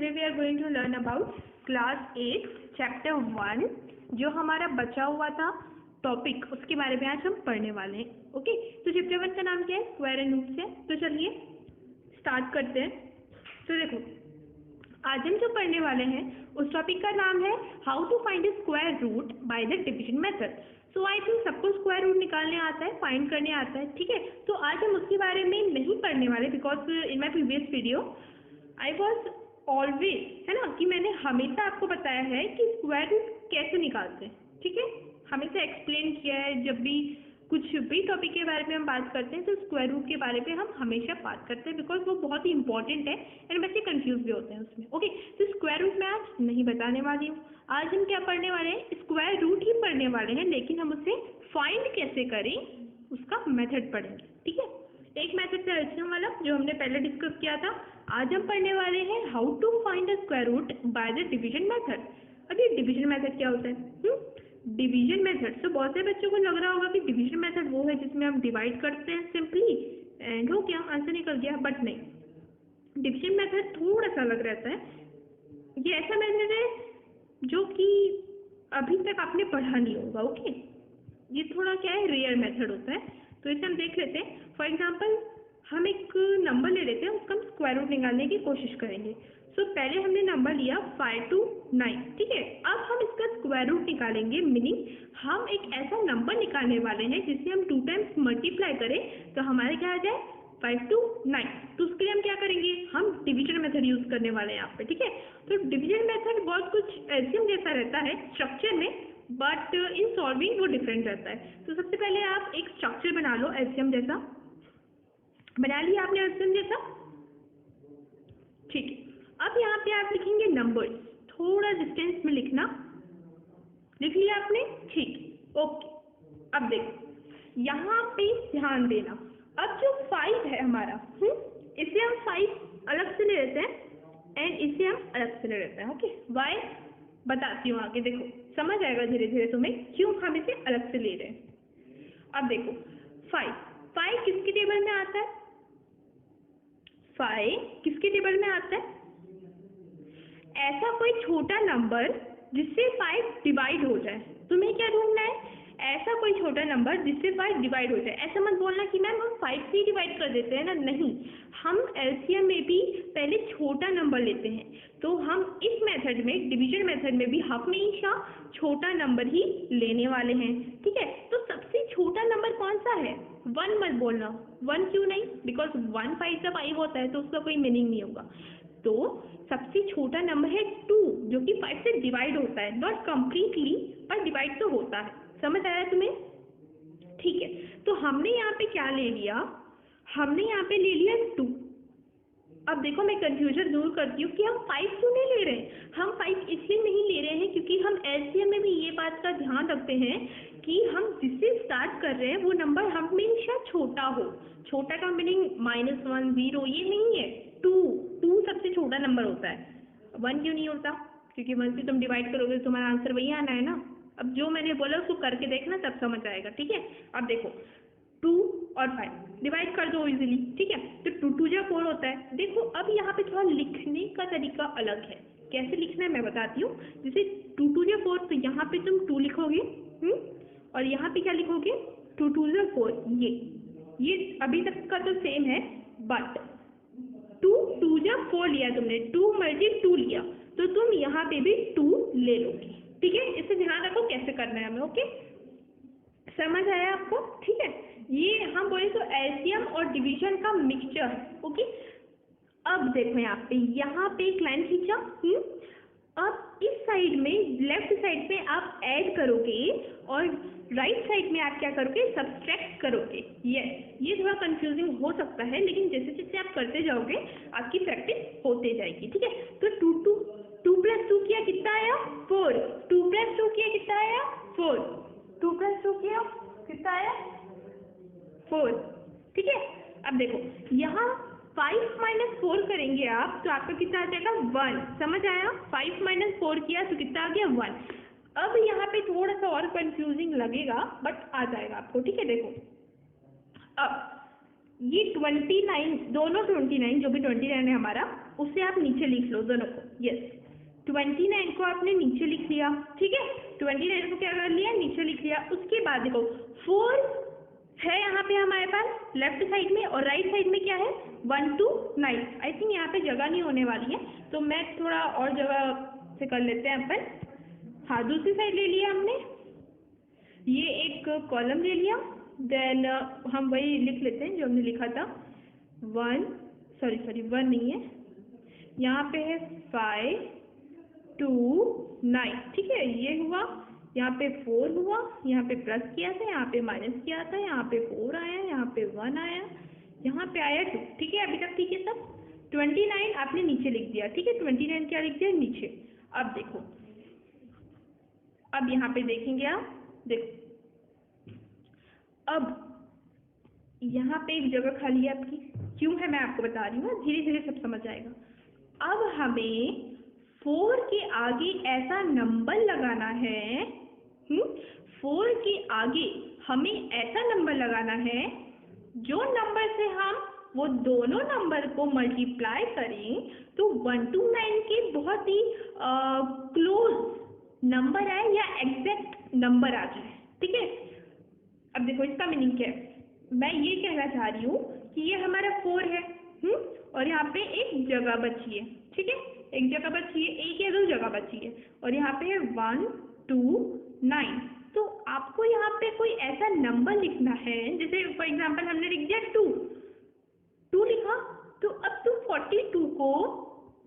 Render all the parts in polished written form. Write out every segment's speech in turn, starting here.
today we are going to learn about class 8 chapter 1 जो हमारा बचा हुआ था टॉपिक, उसके बारे में आज हम पढ़ने वाले हैं। ओके, तो चैप्टर 1 का नाम क्या है? स्क्वायर एंड रूट्स है। तो चलिए स्टार्ट करते हैं। तो देखो, आज हम जो पढ़ने वाले हैं उस टॉपिक का नाम है how to find the square root by the division method. So I think सबको स्क्वायर रूट निकालने आता है, फाइंड करने आता है, ठीक है। तो आज हम उसके बारे में नहीं पढ़ने वाले because in my previous video I was always, है ना, कि मैंने हमेशा आपको बताया है कि स्क्वायर रूट कैसे निकालते हैं, ठीक है। हमेशा एक्सप्लेन किया है, जब भी कुछ भी टॉपिक के बारे में हम बात करते हैं तो स्क्वायर रूट के बारे में हम हमेशा बात करते हैं बिकॉज वो बहुत ही इंपॉर्टेंट है एंड बच्चे कंफ्यूज भी होते हैं उसमें। ओके, तो स्क्वायर रूट मैं आज नहीं बताने वाली हूँ। आज हम क्या पढ़ने वाले हैं? स्क्वायर रूट ही पढ़ने वाले हैं, लेकिन हम उसे फाइंड कैसे करें उसका मेथड पढ़ेंगे, ठीक है। एक मेथड था एलसीएम वाला जो हमने पहले डिस्कस किया था। आज हम पढ़ने वाले हैं how to find the square root by the division method. अब ये डिवीजन मेथड क्या होता है? Division method. तो बहुत से बच्चों को लग रहा होगा कि डिवीजन मेथड वो है जिसमें हम डिवाइड करते हैं सिंपली एंड हो गया, आंसर निकल गया, बट नहीं, डिवीजन मेथड थोड़ा सा अलग रहता है। ये ऐसा मेथड है जो कि अभी तक आपने पढ़ा नहीं होगा। ओके, ये थोड़ा क्या है, रेयर मेथड होता है। तो इसे हम देख लेते हैं। फॉर एग्जाम्पल हम एक नंबर ले लेते हैं, उसका हम स्क्वायर रूट निकालने की कोशिश करेंगे। सो पहले हमने नंबर लिया 5 to 9, ठीक है। अब हम इसका स्क्वायर रूट निकालेंगे, मीनिंग हम एक ऐसा नंबर निकालने वाले हैं जिसे हम 2 टाइम्स मल्टीप्लाई करें तो हमारे क्या आ जाए 5 to 9। तो उसके लिए हम क्या करेंगे? हम डिवीजन मेथड यूज करने वाले हैं यहाँ पे, ठीक है। तो डिवीजन मेथड बहुत कुछ एलसीएम जैसा रहता है स्ट्रक्चर में, बट इन सॉल्विंग वो डिफरेंट रहता है। तो सबसे पहले आप एक स्ट्रक्चर बना लो एलसीएम जैसा। बना लिया आपने एलसीएम जैसा, ठीक है। अब यहाँ पे आप लिखेंगे नंबर्स, थोड़ा डिस्टेंस में लिखना। लिख लिया आपने, ठीक, ओके। अब देखो यहाँ पे ध्यान देना। अब जो 5 है हमारा, इसे हम 5 अलग से ले लेते हैं एंड इसे हम अलग से ले लेते हैं। ओके, वाई बताती हूँ आगे, देखो समझ आएगा धीरे धीरे तुम्हें क्यों हम इसे अलग से ले रहे हैं। अब देखो 5 किसके टेबल में आता है? 5 किसके टेबल में आता है? ऐसा कोई छोटा नंबर जिससे 5 डिवाइड हो जाए। तुम्हें क्या ढूंढना है? ऐसा कोई छोटा नंबर जिससे 5 डिवाइड हो जाए। ऐसा मत बोलना कि मैम हम 5 से ही डिवाइड कर देते हैं ना, नहीं, हम एलसीएम में भी पहले छोटा नंबर लेते हैं। तो हम इस मेथड में, डिवीजन मेथड में भी हमेशा छोटा नंबर ही लेने वाले हैं, ठीक है। तो सबसे छोटा नंबर कौन सा है? 1 मत बोलना। 1 क्यों नहीं? बिकॉज 1 5 जब 5 होता है तो उसका कोई मीनिंग नहीं होगा। तो सबसे छोटा नंबर है 2 जो कि 5 से डिवाइड होता है, नॉट कम्प्लीटली पर डिवाइड तो होता है। समझ आया तुम्हें? ठीक है। तो हमने यहाँ पे क्या ले लिया? हमने यहाँ पे ले लिया 2। अब देखो मैं कंफ्यूजन दूर करती हूँ कि हम 5 क्यों नहीं ले रहे हैं। हम 5 इसलिए नहीं ले रहे हैं क्योंकि हम एलसीएम में भी ये बात का ध्यान रखते हैं कि हम जिससे स्टार्ट कर रहे हैं वो नंबर हमेशा छोटा हो। छोटा का मीनिंग -1 0 ये नहीं है। 2 सबसे छोटा नंबर होता है। 1 क्यों नहीं होता? क्योंकि 1 से तुम डिवाइड करोगे तो तुम्हारा आंसर वही आना है ना। अब जो मैंने बोला उसको करके देखना, तब समझ आएगा, ठीक है। अब देखो 2 और 5 डिवाइड कर दो इजीली, ठीक है। तो 2 2 जा 4 होता है। देखो अब यहाँ पे थोड़ा लिखने का तरीका अलग है। कैसे लिखना है मैं बताती हूँ। जैसे 2 2 जा 4, तो यहाँ पे तुम 2 लिखोगे, और यहाँ पे क्या लिखोगे? 2 2 जा 4। ये अभी तक का तो सेम है, बट 2 2 जा 4 लिया तुमने, 2 मल्टी 2 लिया, तो तुम यहाँ पे भी 2 ले लोगे, ठीक है। इसे ध्यान रखो कैसे करना है हमें। ओके, समझ आया आपको? ठीक है। ये हम बोले तो एलसीएम और डिवीजन का मिक्सचर है। ओके, अब देखो यहाँ पे एक लाइन खींचा। अब इस साइड में, लेफ्ट साइड पे आप ऐड करोगे और राइट साइड में आप क्या करोगे? सब्सट्रैक्ट करोगे। यस, ये थोड़ा कंफ्यूजिंग हो सकता है, लेकिन जैसे जैसे आप करते जाओगे आपकी प्रैक्टिस होते जाएगी, ठीक है। तो 2 + 2 किया कितना आया? 4। 2 + 2 किया कितना आया? 4। 2 + 2 किया कितना आया? 4, ठीक है। अब देखो यहाँ 5 - 4 करेंगे आप तो आपका कितना आ जाएगा? 1। समझ आया? 5 - 4 किया तो कितना आ गया? 1। अब यहाँ पे थोड़ा सा और कंफ्यूजिंग लगेगा बट आ जाएगा आपको, ठीक है। देखो अब ये 29, दोनों 29, जो भी 29 है हमारा, उसे आप नीचे लिख लो दोनों को। यस, 29 को आपने नीचे लिख लिया, ठीक है, 29 को क्या कर लिया, नीचे लिख लिया। उसके बाद देखो 4 है यहाँ पे हमारे पास लेफ्ट साइड में, और राइट साइड में क्या है, 1 to 9। आई थिंक यहाँ पे जगह नहीं होने वाली है, तो मैं थोड़ा और जगह से कर लेते हैं अपन। हाँ, दूसरी साइड ले लिया हमने, ये एक कॉलम ले लिया, देन हम वही लिख लेते हैं जो हमने लिखा था। 1 नहीं है, यहाँ पे है 5 2 9, ठीक है, ये हुआ। यहाँ पे 4 हुआ, यहाँ पे प्लस किया था, यहाँ पे माइनस किया था, यहाँ पे 4 आया, यहाँ पे 1 आया, यहाँ पे आया 2, ठीक है, अभी तक ठीक है सब। 29 आपने नीचे लिख दिया, ठीक है, 29 क्या लिख दिया, नीचे। अब देखो, अब यहाँ पे देखेंगे आप, देखो अब यहाँ पे एक जगह खाली है आपकी, क्यों है मैं आपको बता रही हूँ, धीरे धीरे सब समझ आएगा। अब हमें 4 के आगे ऐसा नंबर लगाना है, 4 के आगे हमें ऐसा नंबर लगाना है जो नंबर से हम वो दोनों नंबर को मल्टीप्लाई करें तो 1 to 9 के बहुत ही क्लोज नंबर आए या एग्जैक्ट नंबर आ जाए, ठीक है। अब देखो इसका मीनिंग क्या है, मैं ये कहना चाह रही हूँ कि ये हमारा 4 है, और यहाँ पे एक जगह बची है, ठीक है, एक जगह बची है, एक या दो जगह बची है, और यहाँ पे है 1 2 9। तो आपको यहाँ पे कोई ऐसा नंबर लिखना है, जैसे फॉर एग्जांपल हमने लिख दिया 2 लिखा, तो अब तुम 42 को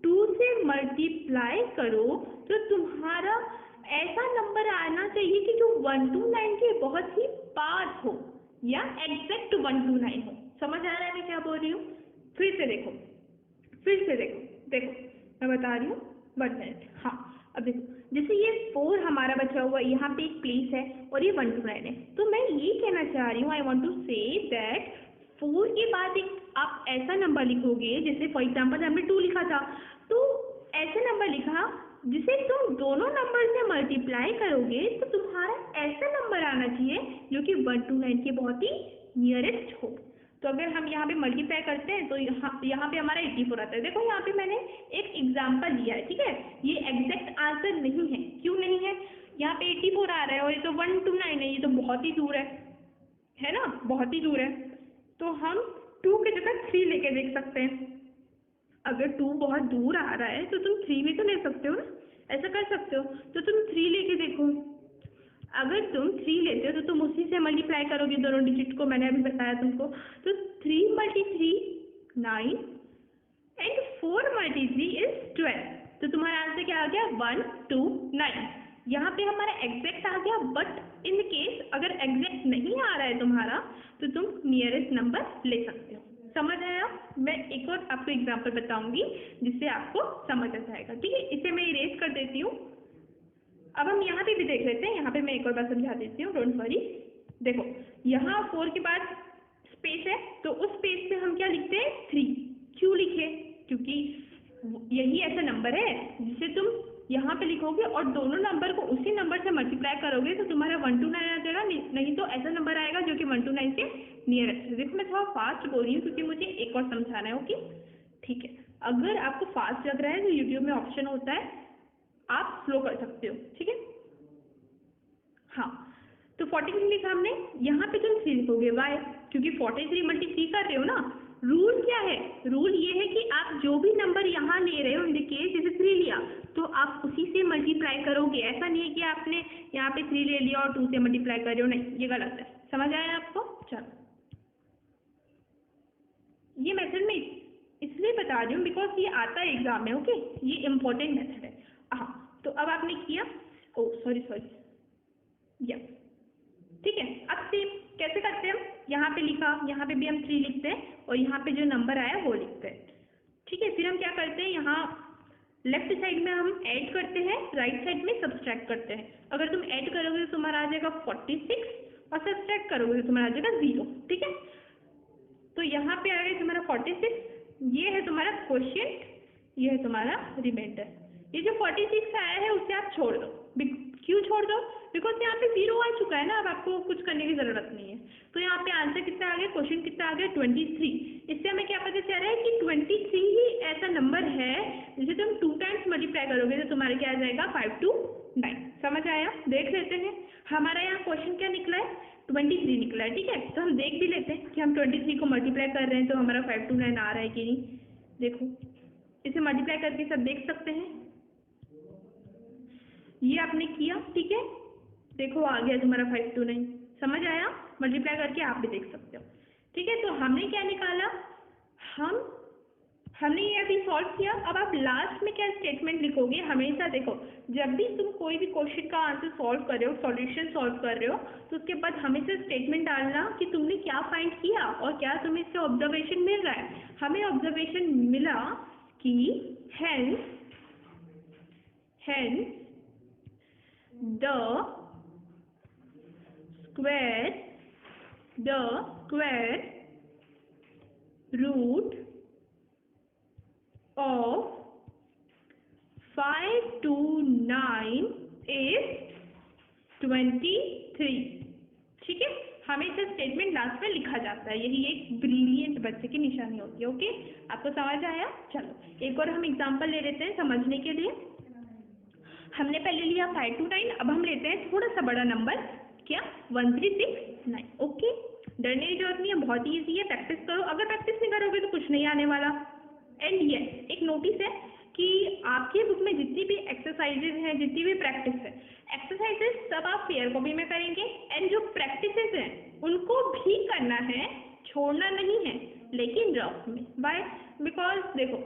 2 से मल्टीप्लाई करो तो तुम्हारा ऐसा नंबर आना चाहिए कि जो 1 to 9 के बहुत ही पास हो या एग्जैक्ट 1 to 9 हो। समझ आ रहा है मैं क्या बोल रही हूँ? फिर से देखो, देखो मैं बता रही हूँ, 1 मिनट। हाँ, अब देखो, जैसे ये 4 हमारा बचा हुआ, यहाँ पे एक प्लेस है और ये 1 to 9 है, तो मैं ये कहना चाह रही हूँ, I want to say that 4 के बाद एक आप ऐसा नंबर लिखोगे, जैसे फॉर एग्जाम्पल हमने 2 लिखा था, तो ऐसा नंबर लिखा जिसे तुम दोनों नंबर से मल्टीप्लाई करोगे तो तुम्हारा ऐसा नंबर आना चाहिए जो कि 1 to 9 के बहुत ही नियरेस्ट हो। तो अगर हम यहाँ पे मल्टीप्लाई करते हैं तो यहाँ पे हमारा 84 आता है। देखो यहाँ पे मैंने एक एग्जांपल लिया है, ठीक है, ये एग्जैक्ट आंसर नहीं है। क्यों नहीं है? यहाँ पे 84 आ रहा है और ये तो 1 to 9 है, ये तो बहुत ही दूर है ना, बहुत ही दूर है। तो हम 2 की जगह 3 लेके देख सकते हैं। अगर 2 बहुत दूर आ रहा है तो तुम 3 भी तो ले सकते हो ना, ऐसा कर सकते हो। तो तुम 3 लेके देखो, अगर तुम 3 लेते हो तो तुम उसी से मल्टीप्लाई करोगे दोनों डिजिट को, मैंने अभी बताया तुमको। तो 3 × 3 9 एंड 4 × 3 इज 12। तो तुम्हारा आंसर क्या आ गया? 1 2 9। यहाँ पे हमारा एग्जैक्ट आ गया, बट इन केस अगर एग्जैक्ट नहीं आ रहा है तुम्हारा तो तुम नियरेस्ट नंबर ले सकते हो। समझ आया? मैं एक और आपको एग्जांपल बताऊंगी जिससे आपको समझ आ जाएगा, ठीक है। इसे मैं इरेज कर देती हूँ। अब हम यहाँ पे भी देख लेते हैं, यहाँ पे मैं एक और बार समझा देती हूँ, डोंट वरी। देखो यहाँ 4 के बाद स्पेस है, तो उस स्पेस पे हम क्या लिखते हैं? 3। क्यों लिखे? क्योंकि यही ऐसा नंबर है जिसे तुम यहाँ पे लिखोगे और दोनों नंबर को उसी नंबर से मल्टीप्लाई करोगे तो तुम्हारा 1 to 9 आ जाएगा, नहीं तो ऐसा नंबर आएगा जो कि 1 to 9 के नियरेस्ट है। देखो मैं थोड़ा फास्ट बोल रही हूँ क्योंकि मुझे एक और समझाना है, ओके, ठीक है। अगर आपको फास्ट लग रहा है तो यूट्यूब में ऑप्शन होता है, आप स्लो कर सकते हो, ठीक है। हाँ, तो 43 लिखा हमने, यहाँ पे तुम 3 लिखोगे, वाई? क्योंकि 43 × 3 कर रहे हो ना। रूल क्या है? रूल ये है कि आप जो भी नंबर यहाँ ले रहे हो, इन केस जैसे 3 लिया तो आप उसी से मल्टीप्लाई करोगे। ऐसा नहीं है कि आपने यहाँ पे 3 ले लिया और 2 से मल्टीप्लाई कर रहे हो, नहीं, ये गलत है। समझ आया आपको? चलो, ये मेथड में इसलिए बता रही हूँ बिकॉज ये आता है एग्जाम में, ओके, ये इम्पोर्टेंट मेथड है। हाँ, तो अब आपने किया, ओ सॉरी या ठीक है। अब सेम कैसे करते हैं हम? यहाँ पे लिखा, यहाँ पे भी हम 3 लिखते हैं और यहाँ पे जो नंबर आया वो लिखते हैं, ठीक है। फिर हम क्या करते हैं, यहाँ लेफ्ट साइड में हम ऐड करते हैं, राइट साइड में सब्सट्रैक्ट करते हैं। अगर तुम ऐड करोगे तो तुम्हारा आ जाएगा 46 और सब्सट्रैक्ट करोगे तो तुम्हारा आ जाएगा 0, ठीक है। तो यहाँ पे आ गया तुम्हारा 46, ये है तुम्हारा क्वोशिएंट, ये है तुम्हारा रिमाइंडर। ये जो 46 आया है उसे आप छोड़ दो। क्यों छोड़ दो? बिकॉज यहाँ पे 0 आ चुका है ना, अब आपको कुछ करने की जरूरत नहीं है। तो यहाँ पे आंसर कितना आ गया, क्वेश्चन कितना आ गया, 23। इससे हमें क्या पता चल रहा है कि 23 ही ऐसा नंबर है जिसे तुम 2 टाइम्स मल्टीप्लाई करोगे तो तुम्हारा क्या आ जाएगा, 5 to 9। समझ आया? देख लेते हैं हमारा यहाँ क्वेश्चन क्या निकला है, 23 निकला है। ठीक है, तो हम देख भी लेते हैं कि हम 23 को मल्टीप्लाई कर रहे हैं तो हमारा 5 to 9 आ रहा है कि नहीं। देखो इसे मल्टीप्लाई करके सब देख सकते हैं। ये आपने किया, ठीक है, देखो आ गया तुम्हारा 5 to 9। समझ आया? मल्टीप्लाई करके आप भी देख सकते हो। ठीक है, तो हमने क्या निकाला, हमने ये अभी सॉल्व किया। अब आप लास्ट में क्या स्टेटमेंट लिखोगे, हमेशा देखो जब भी तुम कोई भी क्वेश्चन का आंसर सॉल्व कर रहे हो, सॉल्यूशन सॉल्व कर रहे हो, तो उसके बाद हमेशा स्टेटमेंट डालना कि तुमने क्या फाइंड किया और क्या तुम्हें इससे ऑब्जर्वेशन मिल रहा है। हमें ऑब्जर्वेशन मिला कि hence the square root of 5 to 9 is 23। ठीक है, हमेशा स्टेटमेंट लास्ट में लिखा जाता है, यही एक ब्रिलियंट बच्चे की निशानी होती है। ओके, आपको समझ आया? चलो एक और हम एग्जांपल ले लेते हैं समझने के लिए। हमने पहले लिया 5 to 9, अब हम लेते हैं थोड़ा सा बड़ा नंबर, क्या, 1369। ओके, डरने की जरूरत नहीं है, बहुत ईजी है, प्रैक्टिस करो। अगर प्रैक्टिस नहीं करोगे तो कुछ नहीं आने वाला। एंड यस, एक नोटिस है कि आपके बुक में जितनी भी एक्सरसाइजेज हैं, जितनी भी प्रैक्टिस है, एक्सरसाइजेज सब आप फेयर कॉपी में करेंगे एंड जो प्रैक्टिसेस हैं उनको भी करना है, छोड़ना नहीं है, लेकिन रफ में। बाय, बिकॉज देखो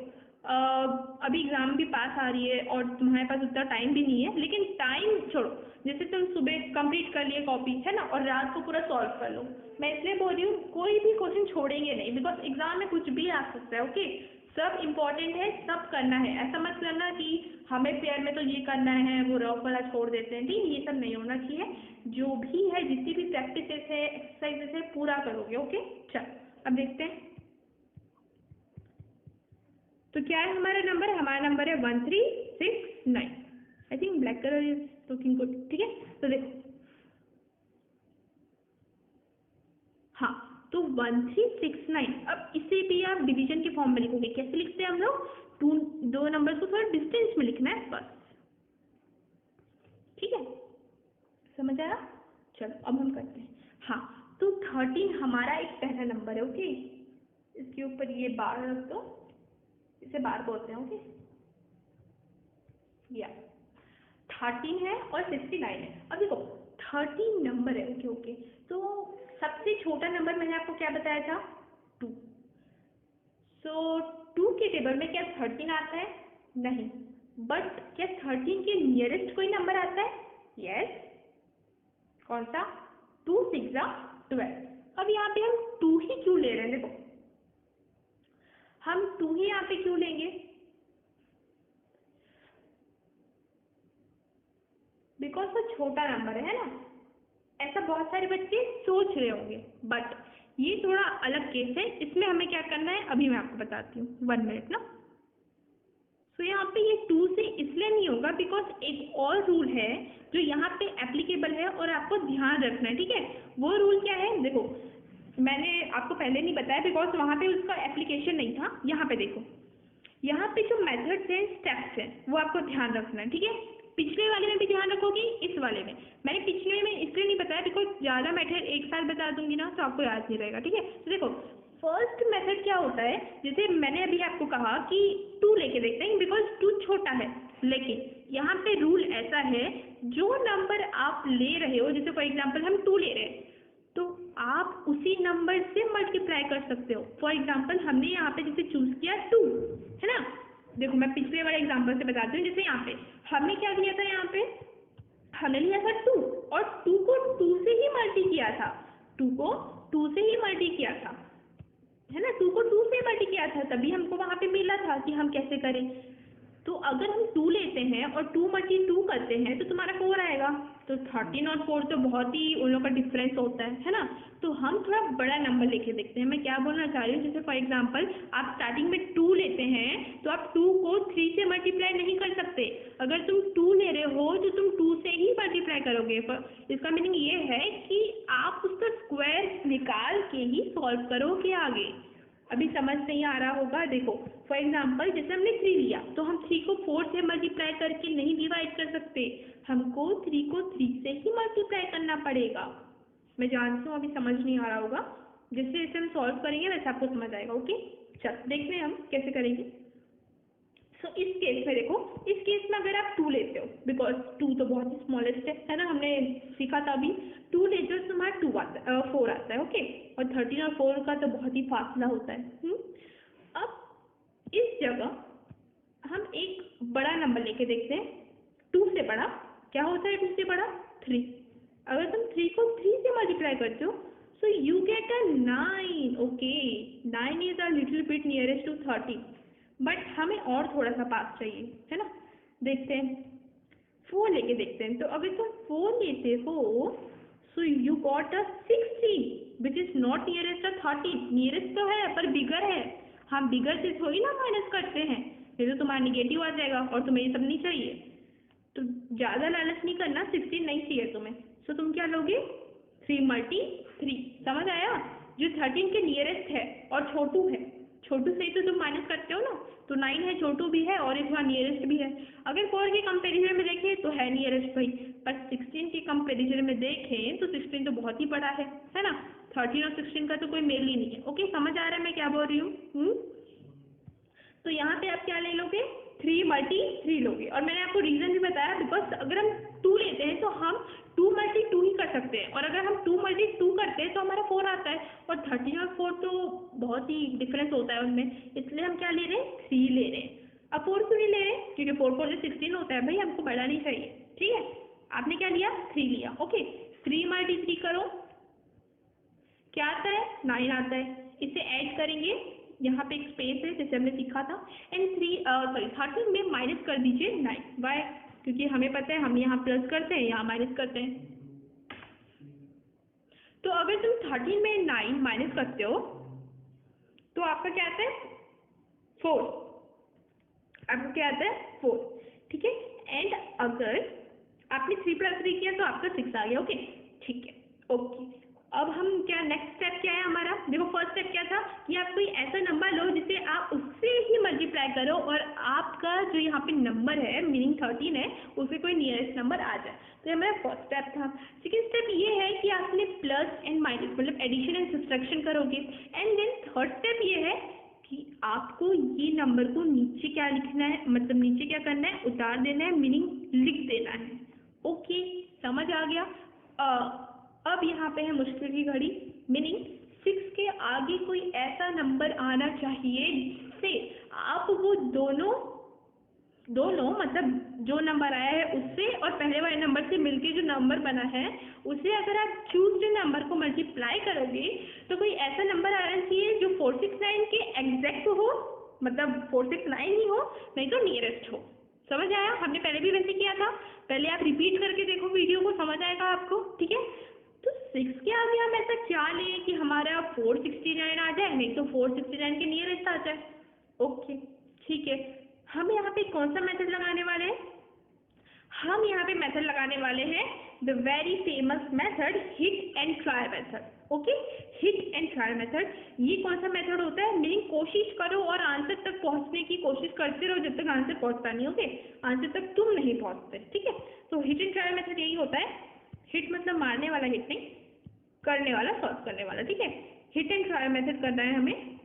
अभी एग्जाम भी पास आ रही है और तुम्हारे पास उतना टाइम भी नहीं है, लेकिन टाइम छोड़ो, जैसे तुम सुबह कंप्लीट कर लिए कॉपी, है ना, और रात को पूरा सॉल्व कर लो। मैं इसलिए बोल रही हूँ कोई भी क्वेश्चन छोड़ेंगे नहीं, बिकॉज एग्जाम में कुछ भी आ सकता है। ओके, सब इम्पोर्टेंट है, सब करना है। ऐसा मत करना कि हमें फेयर में तो ये करना है, वो रफ वाला छोड़ देते हैं। ठीक, ये सब नहीं होना चाहिए। जो भी है, जितनी भी प्रैक्टिसेस है, एक्सरसाइजेस है, पूरा करोगे। ओके, चलो अब देखते हैं तो क्या है हमारा नंबर। हमारा नंबर है 1369। I think black colour is looking good. ठीक है, तो देखो, हाँ, तो 1369। अब इसे भी आप डिवीजन के फॉर्म में लिखोगे। कैसे लिखते हैं हम लोग, दो नंबर को थोड़ा डिस्टेंस में लिखना है बस। ठीक है, समझ आया? चलो अब हम करते हैं। हाँ, तो 13 हमारा एक पहला नंबर है। ओके, इसके ऊपर ये बार रख दो, इसे बार बोलते हैं। ओके, या 13 है और 69 है। अब देखो 13 नंबर है। ओके ओके, तो सबसे छोटा नंबर मैंने आपको क्या बताया था, 2। सो 2 के टेबल में क्या 13 आता है? नहीं, बट क्या 13 के नियरेस्ट कोई नंबर आता है? यस, कौन सा? 2 6 12। अब यहाँ पे हम 2 ही क्यों ले रहे हैं? देखो हम 2 ही यहाँ पे क्यों लेंगे? बिकॉज वो छोटा नंबर है ना। ऐसा बहुत सारे बच्चे सोच रहे होंगे, बट ये थोड़ा अलग केस है। इसमें हमें क्या करना है अभी मैं आपको बताती हूँ, 1 मिनट ना। तो यहाँ पे ये 2 से इसलिए नहीं होगा बिकॉज एक और रूल है जो यहाँ पे एप्लीकेबल है और आपको ध्यान रखना है। ठीक है, वो रूल क्या है? देखो मैंने आपको पहले नहीं बताया बिकॉज वहाँ पे उसका एप्लीकेशन नहीं था। यहाँ पे देखो, यहाँ पे जो मेथड्स हैं, स्टेप्स हैं, वो आपको ध्यान रखना है। ठीक है, पिछले वाले में भी ध्यान रखोगी, इस वाले में। मैंने पिछले में इसलिए नहीं बताया बिकॉज ज़्यादा मेथड एक साथ बता दूंगी ना तो आपको याद नहीं रहेगा। ठीक है, तो देखो फर्स्ट मेथड क्या होता है, जैसे मैंने अभी आपको कहा कि 2 लेके देखते हैं बिकॉज 2 छोटा है, लेकिन यहाँ पे रूल ऐसा है जो नंबर आप ले रहे हो, जैसे फॉर एग्जाम्पल हम 2 ले रहे हैं तो आप उसी नंबर से मल्टीप्लाई कर सकते हो। फॉर एग्जाम्पल हमने यहाँ पे जैसे चूज किया 2, है ना। देखो मैं पिछले वाले एग्जाम्पल से बताती हूँ। जैसे यहाँ पे हमने क्या लिया था, यहाँ पे हमने लिया था 2 और 2 को 2 से ही मल्टी किया था, 2 को 2 से ही मल्टी किया था, है ना। 2 को 2 से मल्टी किया था, तभी हमको वहाँ पे मिला था कि हम कैसे करें। तो अगर हम 2 लेते हैं और 2 मल्टी 2 करते हैं तो तुम्हारा 4 आएगा। तो 13 और 4 तो बहुत ही उन लोगों का डिफरेंस होता है ना। तो हम थोड़ा बड़ा नंबर लेके देखते हैं। मैं क्या बोलना चाह रही हूँ, जैसे फॉर एग्जांपल आप स्टार्टिंग में 2 लेते हैं तो आप 2 को 3 से मल्टीप्लाई नहीं कर सकते। अगर तुम 2 ले रहे हो तो तुम 2 से ही मल्टीप्लाई करोगे। इसका मीनिंग ये है कि आप उसका स्क्वायर निकाल के ही सॉल्व करोगे आगे। अभी समझ नहीं आ रहा होगा, देखो फॉर एग्जांपल जैसे हमने 3 लिया तो हम 3 को 4 से मल्टीप्लाई करके नहीं डिवाइड कर सकते, हमको 3 को 3 से ही मल्टीप्लाई करना पड़ेगा। मैं जानती हूँ अभी समझ नहीं आ रहा होगा, जैसे जैसे हम सॉल्व करेंगे वैसे आपको समझ आएगा। ओके चल देखते हैं हम कैसे करेंगे। सो इस केस में देखो, इस केस में अगर आप 2 लेते हो, बिकॉज 2 तो बहुत ही स्मॉलेस्ट है ना, हमने सीखा था अभी। 2 लेते हो तो तुम्हारा 4 आता है। ओके, और 13 और 4 का तो बहुत ही फासला होता है। अब इस जगह हम एक बड़ा नंबर लेके देखते हैं। 2 से बड़ा क्या होता है? 2 से बड़ा 3। अगर तुम 3 को 3 से मल्टीप्लाई करते हो so you get a 9। Okay, 9 is a little bit nearest to 13, but हमें और थोड़ा सा पास चाहिए, है ना। देखते हैं 4 लेके देखते हैं। तो अगर तुम 4 लेते हो so you got a 16 which is not nearest a 13। Nearest तो है पर बिगर है, हम बिगर से थोड़ी ना माइनस करते हैं, ये तो तुम्हारा निगेटिव आ जाएगा और तुम्हें ये सब नहीं चाहिए। तो ज़्यादा लालच नहीं करना, 16 नहीं चाहिए तुम्हें। सो तुम क्या लोगे? 3 मल्टी 3। समझ आया? जो 13 के नियरेस्ट है और छोटू है, छोटू से ही तो तुम माइनस करते हो ना, तो 9 है, छोटू भी है और एक बार नियरेस्ट भी है। अगर 4 के कंपेरिजन में देखें तो है नियरेस्ट भाई, पर 16 के कंपेरिजन में देखें तो 16 तो बहुत ही बड़ा है ना। 13 और 16 का तो कोई मेल ही नहीं है। ओके, समझ आ रहा है मैं क्या बोल रही हूँ? तो यहाँ पे आप क्या ले लोगे? 3 मल्टी 3 लोगे। और मैंने आपको रीज़न भी बताया, बिकॉज अगर हम 2 लेते हैं तो हम 2 मल्टी 2 ही कर सकते हैं, और अगर हम 2 मल्टी 2 करते हैं तो हमारा 4 आता है, और 13 और 4 तो बहुत ही डिफरेंस होता है उनमें, इसलिए हम क्या ले रहे हैं? 3 ले रहे हैं। अब 4 क्यों नहीं ले रहे हैं? क्योंकि 4 4 16 होता है भाई, हमको बड़ा नहीं चाहिए। ठीक है, आपने क्या लिया? 3 लिया। ओके, 3 मल्टी 3 करो, क्या आता है? 9 आता है। इसे ऐड करेंगे, यहाँ पे एक स्पेस है जैसे हमने सीखा था, एंड 13 में माइनस कर दीजिए 9। वाई? क्योंकि हमें पता है हम यहाँ प्लस करते हैं, यहाँ माइनस करते हैं। तो अगर तुम 13 में 9 माइनस करते हो तो आपका क्या आता है? 4। आपका क्या आता है? 4। ठीक है, एंड अगर आपने 3 + 3 किया तो आपका 6 आ गया। ओके, ठीक है। ओके, अब हम क्या, नेक्स्ट स्टेप क्या है हमारा? देखो फर्स्ट स्टेप क्या था कि आप कोई ऐसा नंबर लो जिसे आप उससे ही मल्टीप्लाई करो और आपका जो यहाँ पे नंबर है, मीनिंग 13 है, उसे कोई नियरेस्ट नंबर आ जाए। तो ये हमारा फर्स्ट स्टेप था। सेकेंड स्टेप ये है कि आपने प्लस एंड माइनस मतलब एडिशन एंड सब्सट्रैक्शन करोगे। एंड देन थर्ड स्टेप ये है कि आपको ये नंबर को नीचे क्या लिखना है, मतलब नीचे क्या करना है? उतार देना है, मीनिंग लिख देना है। ओके, समझ आ गया? अब यहाँ पे है मुश्किल की घड़ी, मीनिंग 6 के आगे कोई ऐसा नंबर आना चाहिए जिससे आप वो दोनों मतलब जो नंबर आया है उससे और पहले वाले नंबर से मिलके जो नंबर बना है उसे अगर आप चूज नंबर को मल्टीप्लाई करोगे तो कोई ऐसा नंबर आना चाहिए जो 469 के एग्जैक्ट हो, मतलब 469 ही हो, नहीं तो नियरेस्ट हो। समझ आया? हमने पहले भी वैसे किया था, पहले आप रिपीट करके देखो वीडियो को, समझ आएगा आपको। ठीक है, तो 6 के आगे हम ऐसा क्या लें कि हमारा 469 आ जाए, नहीं तो 469 के नियरेस्ट आ जाए। ओके, ठीक है, हम यहाँ पे कौन सा मेथड लगाने वाले हैं? हम यहाँ पे मेथड लगाने वाले हैं the very famous method hit and try method. Okay, hit and try method, ये कौन सा मेथड होता है? मीनिंग कोशिश करो और आंसर तक पहुँचने की कोशिश करते रहो जब तक आंसर पहुँचता नहीं। ओके, आंसर तक तुम नहीं पहुँचते। ठीक है, तो हिट एंड ट्राई मेथड यही होता है। हिट मतलब मारने वाला हिट नहीं, करने वाला, सॉल्व करने वाला। ठीक है, हिट एंड ट्राई मेथड करना है हमें,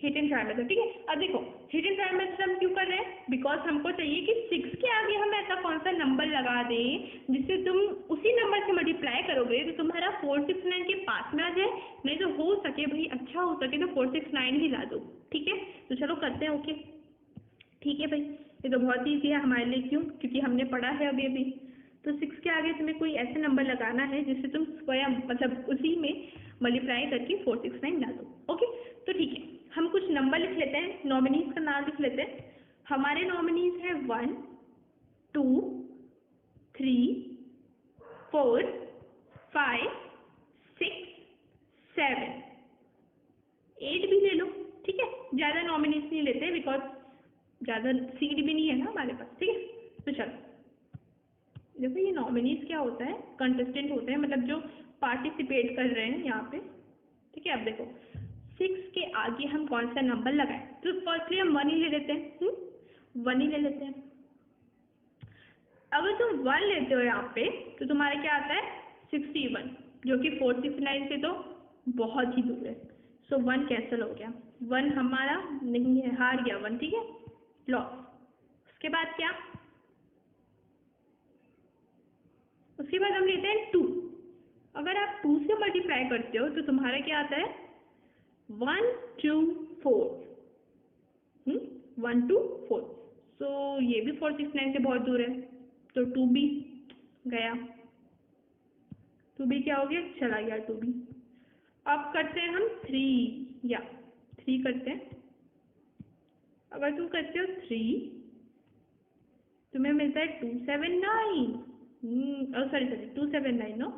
हिट एंड ट्राई मेथड। ठीक है, अब देखो हिट एंड ट्राई मेथड हम क्यों कर रहे हैं? बिकॉज हमको चाहिए कि 6 के आगे हम ऐसा कौन सा नंबर लगा दें जिससे तुम उसी नंबर से मल्टीप्लाई करोगे तो तुम्हारा 469 के पास में आ जाए, नहीं तो हो सके भाई, अच्छा हो सके तो 469 ही ला दो। ठीक है, तो चलो करते हैं। ओके, ठीक है भाई, ये तो बहुत ईजी है हमारे लिए। क्यों? क्योंकि हमने पढ़ा है अभी। तो 6 के आगे तुम्हें कोई ऐसा नंबर लगाना है जिससे तुम स्वयं मतलब उसी में मल्टीप्लाई करके 469 ला दो। ओके, तो ठीक है, हम कुछ नंबर लिख लेते हैं, नॉमिनीज का नाम लिख लेते हैं। हमारे नॉमिनीज हैं 1 2 3 4 5 6 7 8 भी ले लो, ठीक है। ज़्यादा नॉमिनीज नहीं लेते बिकॉज ज़्यादा सीट भी नहीं है ना हमारे पास, ठीक है। तो चलो देखो, ये नॉमिनीज क्या होता है, कंटेस्टेंट होते हैं, मतलब जो पार्टिसिपेट कर रहे हैं यहाँ पे, ठीक है। अब देखो 6 के आगे हम कौन सा नंबर लगाएं, तो फर्स्टली हम 1 ही ले लेते हैं, 1 ही ले लेते हैं। अगर तुम 1 लेते हो यहाँ पे तो तुम्हारा क्या आता है 61, जो कि 469 से तो बहुत ही दूर है। सो 1 कैंसिल हो गया, 1 हमारा नहीं है, हार गया 1, ठीक है, लॉस। उसके बाद क्या, उसके बाद हम लेते हैं 2। अगर आप 2 से मल्टीप्लाई करते हो तो तुम्हारा क्या आता है 1 2 4, 1 2 4। सो ये भी 469 से बहुत दूर है, तो 2 भी गया, 2 भी क्या हो गया, चला गया 2 भी। अब करते हैं हम 3, या 3 करते हैं। अगर तुम करते हो 3 तुम्हें मिलता है 279, सॉरी 279, नो,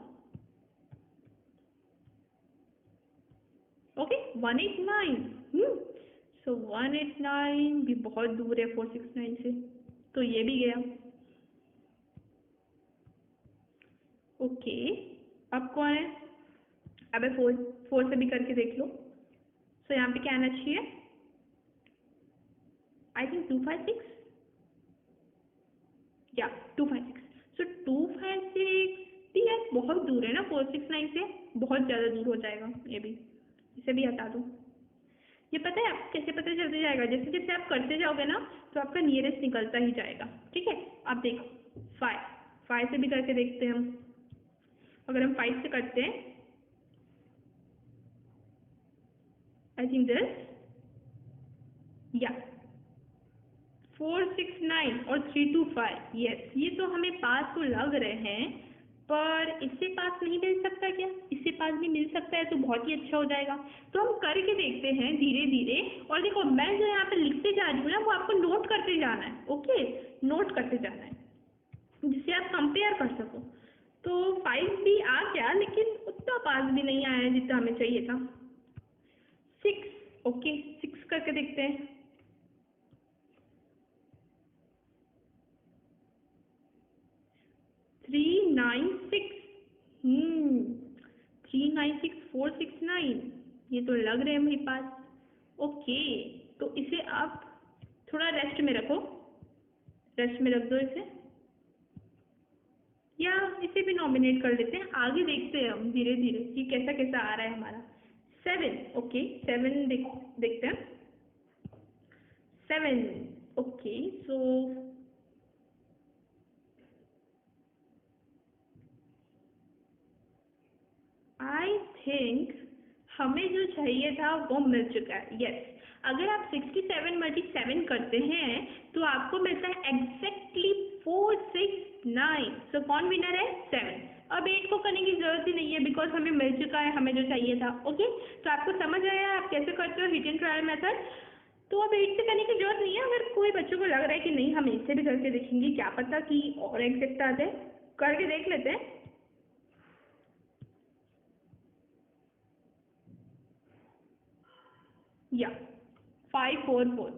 ओके 189। सो 189 भी बहुत दूर है 469 से, तो ये भी गया। ओके अब कौन है, अबे 4 से भी करके देख लो। सो यहाँ पे क्या आना चाहिए, आई थिंक 256, या 256। सो 256 भी है, बहुत दूर है ना 469 से, बहुत ज़्यादा दूर हो जाएगा ये भी, इसे भी हटा दो। ये पता है आपको कैसे पता चलते जाएगा, जैसे जैसे आप करते जाओगे ना तो आपका नियरेस्ट निकलता ही जाएगा, ठीक है। आप देखो 5 से भी करके देखते हैं हम। अगर हम 5 से करते हैं, आई थिंक दिस, या 469 और 325, यस, ये तो हमें पास तो लग रहे हैं, पर इससे पास नहीं मिल सकता क्या, इससे पास भी मिल सकता है तो बहुत ही अच्छा हो जाएगा। तो हम करके देखते हैं धीरे धीरे। और देखो मैं जो यहाँ पे लिखते जा रही हूँ ना वो आपको नोट करते जाना है, ओके, नोट करते जाना है जिससे आप कंपेयर कर सको। तो 5 भी आ गया लेकिन उतना पास भी नहीं आया जितना हमें चाहिए था। 6, ओके 6 करके देखते हैं। थ्री नाइन सिक्स 396,469, ये तो लग रहे हैं मेरे पास, ओके। तो इसे आप थोड़ा रेस्ट में रखो, रेस्ट में रख दो इसे, या इसे भी नॉमिनेट कर लेते हैं। आगे देखते हैं हम धीरे धीरे कि कैसा कैसा आ रहा है हमारा। 7, ओके 7 देखते हैं। 7, ओके। सो आई थिंक हमें जो चाहिए था वो मिल चुका है, यस। अगर आप 67 मल्टी 7 करते हैं तो आपको मिलता है एग्जैक्टली 469। सो कौन विनर है, 7। अब 8 को करने की जरूरत ही नहीं है बिकॉज हमें मिल चुका है हमें जो चाहिए था, ओके। तो आपको समझ आया आप कैसे करते हो हिट एंड ट्रायल मेथड। तो अब 8 से करने की जरूरत नहीं है। अगर कोई बच्चों को लग रहा है कि नहीं हम इससे भी करके देखेंगे, क्या पता कि और एग्जैक्ट आ जाए, करके देख लेते हैं। या 544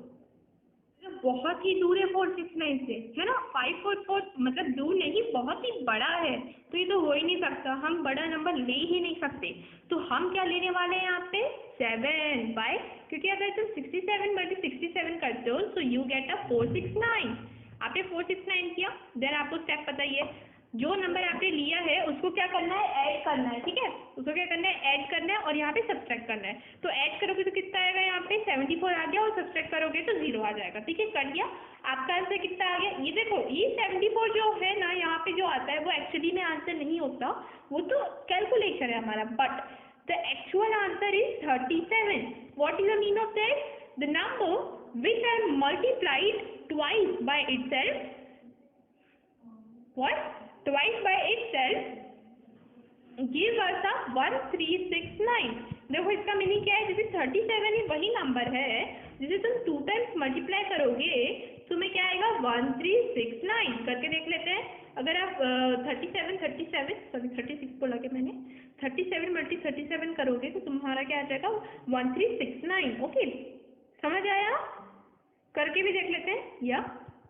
बहुत ही दूर है 469 से, है ना। 544 मतलब दूर नहीं, बहुत ही बड़ा है, तो ये तो हो ही नहीं सकता, हम बड़ा नंबर ले ही नहीं सकते। तो हम क्या लेने वाले हैं यहाँ पे 7 बाय, क्योंकि अगर तुम 67 मल्टी 67 करते हो तो यू गेट अ 469। आपने 469 किया, देन आपको स्टेप पता ही है, जो नंबर आपने लिया है उसको क्या करना है, ऐड करना है, ठीक है। उसको क्या करना है, ऐड करना है और यहाँ पे सब्ट्रैक्ट करना है। तो ऐड करोगे तो कितना आएगा, यहाँ पे 74 आ गया और सब्ट्रैक्ट करोगे तो 0 आ जाएगा, ठीक है। कर दिया, आपका आंसर कितना आ गया, ये देखो ये 74 जो है ना यहाँ पे जो आता है वो एक्चुअली में आंसर नहीं होता, वो तो कैलकुलेशन है हमारा, but the actual answer is 37। What is the mean of that, the number which are multiplied twice by itself, what twice by itself give us a 1369। देखो इसका मीनिंग क्या है, जैसे 37 ही वही नंबर है जिसे तुम 2 टाइम्स मल्टीप्लाई करोगे तुम्हें क्या आएगा 1369 करके देख लेते हैं। अगर आप 36 बोला कि मैंने 37 मल्टी 37 करोगे तो तुम्हारा क्या आ जाएगा 1369। ओके समझ आया? करके भी देख लेते हैं। या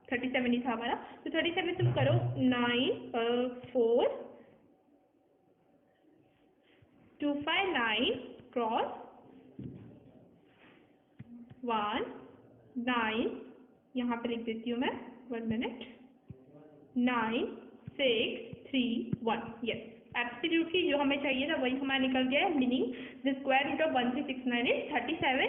37 ही था हमारा, तो 37 तुम करो 9 4 2 5 9 क्रॉस 1 9, यहाँ पे लिख देती हूँ मैं 1 मिनट 9 6 3 1। यस एब्सोल्युटली जो हमें चाहिए था वही हमारा निकल गया है। Meaning the square root of 1369 is 37।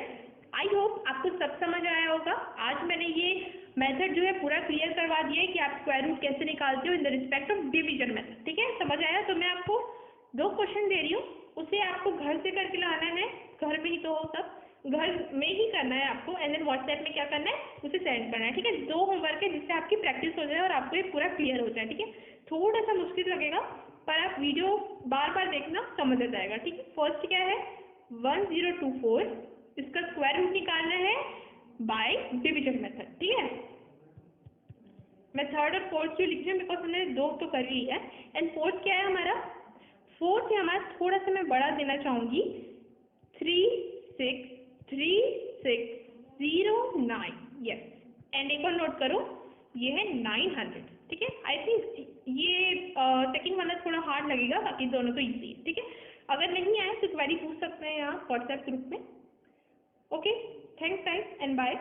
I hope आपको सब समझ आया होगा। आज मैंने ये मेथड जो है पूरा क्लियर करवा दिया है कि आप स्क्वायर रूट कैसे निकालते हो in the respect of division method. ठीक है समझ आया? तो मैं आपको 2 क्वेश्चन दे रही हूँ, उसे आपको घर से करके लाना है। घर में ही तो हो सब, घर में ही करना है आपको एंड देन व्हाट्सएप में क्या करना है उसे सेंड करना है। ठीक है 2 होमवर्क है जिससे आपकी प्रैक्टिस हो जाए और आपको ये पूरा क्लियर हो जाए। ठीक है थोड़ा सा मुश्किल लगेगा पर आप वीडियो बार बार देखना समझ आ जाएगा। ठीक है फर्स्ट क्या है 1024, इसका स्क्वायर रूट निकालना है बाय डिवीजन मेथड। ठीक है मैं थर्ड और फोर्थ क्यों लिख रही हूँ बिकॉज हमने 2 तो कर ली है। एंड फोर्थ क्या है हमारा, फोर्थ है हमारा थोड़ा सा मैं बड़ा देना चाहूँगी 36360 यस। एंड एक और नोट करो ये है 900। ठीक है आई थिंक ये सेकंड वाला थोड़ा हार्ड लगेगा, बाकी दोनों तो इजी है। ठीक है अगर नहीं आए तो क्वेरी पूछ सकते हैं यहाँ व्हाट्सएप ग्रुप में। Okay thanks guys and bye.